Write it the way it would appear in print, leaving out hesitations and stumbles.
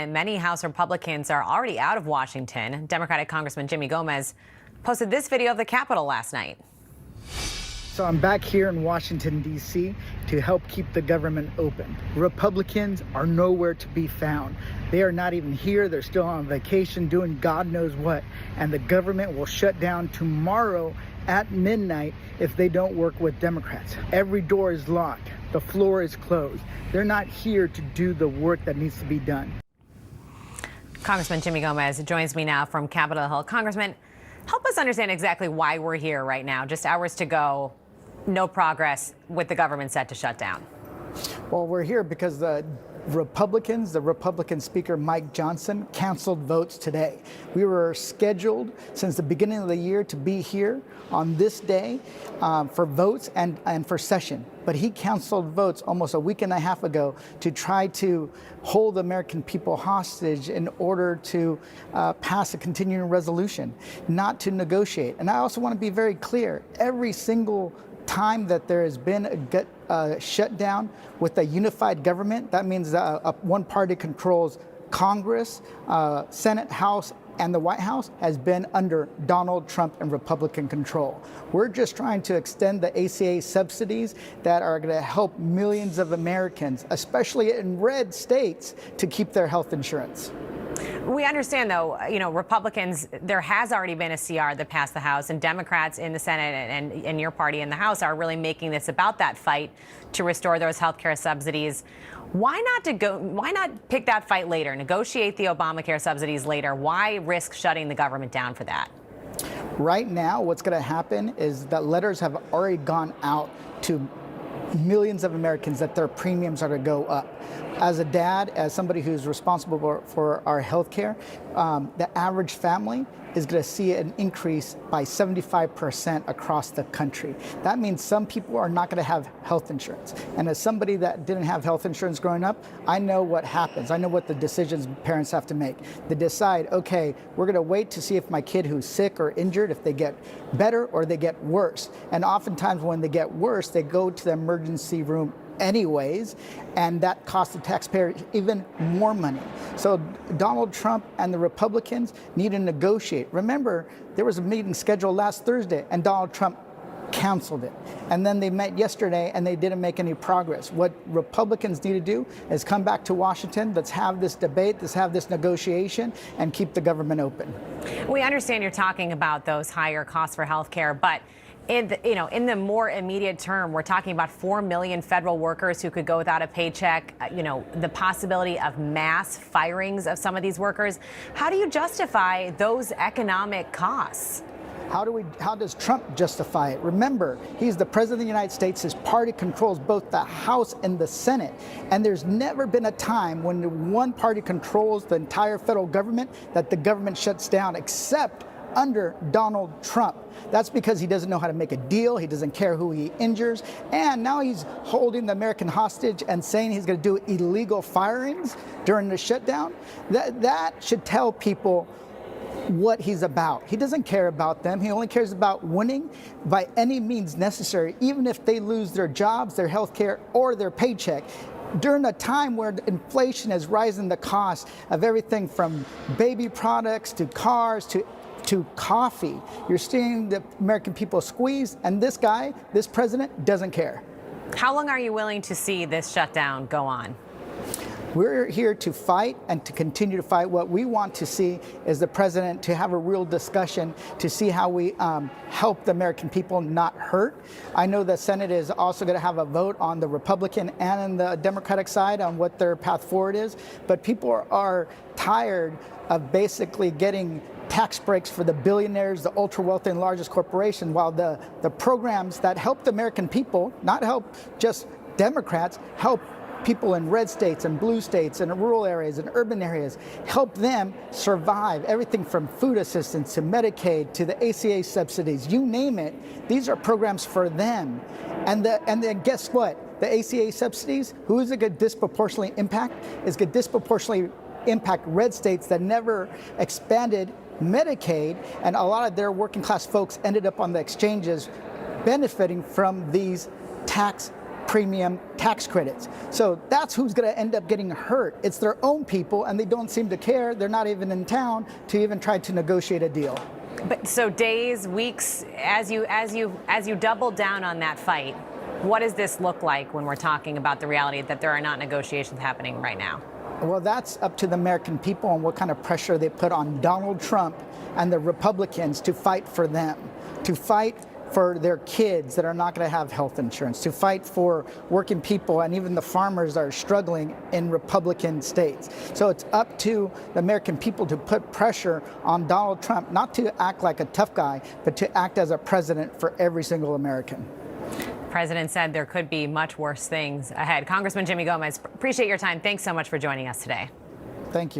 And many House Republicans are already out of Washington. Democratic Congressman Jimmy Gomez posted this video of the Capitol last night. So I'm back here in Washington, D.C. to help keep the government open. Republicans are nowhere to be found. They are not even here. They're still on vacation doing God knows what. And the government will shut down tomorrow at midnight if they don't work with Democrats. Every door is locked. The floor is closed. They're not here to do the work that needs to be done. Congressman Jimmy Gomez joins me now from Capitol Hill. Congressman, help us understand exactly why we're here right now. Just hours to go, no progress with the government set to shut down. Well, we're here because the Republican Speaker Mike Johnson canceled votes today. We were scheduled since the beginning of the year to be here on this day for votes and for session. But he canceled votes almost a week and a half ago to try to hold the American people hostage in order to pass a continuing resolution, not to negotiate. And I also want to be very clear, every single time that there has been a shutdown with a unified government, that means one party controls Congress, Senate, House, and the White House, has been under Donald Trump and Republican control. We're just trying to extend the ACA subsidies that are going to help millions of Americans, especially in red states, to keep their health insurance. We understand, though, Republicans, there has already been a CR that passed the House, and Democrats in the Senate and your party in the House are really making this about that fight to restore those health care subsidies. Why not pick that fight later, negotiate the Obamacare subsidies later? Why risk shutting the government down for that? Right now, what's going to happen is that letters have already gone out to millions of Americans that their premiums are going to go up. As a dad, as somebody who's responsible for our health care, the average family is going to see an increase by 75% across the country. That means some people are not going to have health insurance. And as somebody that didn't have health insurance growing up, I know what happens. I know what the decisions parents have to make. They decide, okay, we're going to wait to see if my kid who's sick or injured, if they get better or they get worse. And oftentimes when they get worse, they go to the emergency room anyways, and that costs the taxpayer even more money. So Donald Trump and the Republicans need to negotiate. Remember, there was a meeting scheduled last Thursday and Donald Trump canceled it. And then they met yesterday and they didn't make any progress. What Republicans need to do is come back to Washington, let's have this debate, let's have this negotiation, and keep the government open. We understand you're talking about those higher costs for health care, but in the more immediate term, we're talking about 4 million federal workers who could go without a paycheck, the possibility of mass firings of some of these workers. How do you justify those economic costs? How does Trump justify it? Remember, he's the president of the United States. His party controls both the House and the Senate. And there's never been a time when one party controls the entire federal government that the government shuts down, except under Donald Trump. That's because he doesn't know how to make a deal. He doesn't care who he injures. And now he's holding the American hostage and saying he's going to do illegal firings during the shutdown. That should tell people what he's about. He doesn't care about them. He only cares about winning by any means necessary, even if they lose their jobs, their health care, or their paycheck. During a time where inflation is rising the cost of everything from baby products to cars to coffee, you're seeing the American people squeezed, and this president doesn't care. How long are you willing to see this shutdown go on? We're here to fight and to continue to fight. What we want to see is the president to have a real discussion to see how we help the American people not hurt. I know the Senate is also going to have a vote on the Republican and on the Democratic side on what their path forward is. But people are tired of basically getting tax breaks for the billionaires, the ultra wealthy and largest corporations, while the programs that help the American people, not help just Democrats, help people in red states and blue states and rural areas and urban areas, help them survive. Everything from food assistance to Medicaid to the ACA subsidies, you name it, these are programs for them. And then guess what? The ACA subsidies, who is it going to disproportionately impact? It's going to disproportionately impact red states that never expanded Medicaid, and a lot of their working class folks ended up on the exchanges benefiting from these tax premium tax credits. So that's who's going to end up getting hurt. It's their own people, and they don't seem to care. They're not even in town to even try to negotiate a deal. But so days, weeks, as you double down on that fight, what does this look like when we're talking about the reality that there are not negotiations happening right now? Well, that's up to the American people and what kind of pressure they put on Donald Trump and the Republicans to fight for them, to fight for their kids that are not going to have health insurance, to fight for working people and even the farmers that are struggling in Republican states. So it's up to the American people to put pressure on Donald Trump, not to act like a tough guy, but to act as a president for every single American. The president said there could be much worse things ahead. Congressman Jimmy Gomez, appreciate your time. Thanks so much for joining us today. Thank you.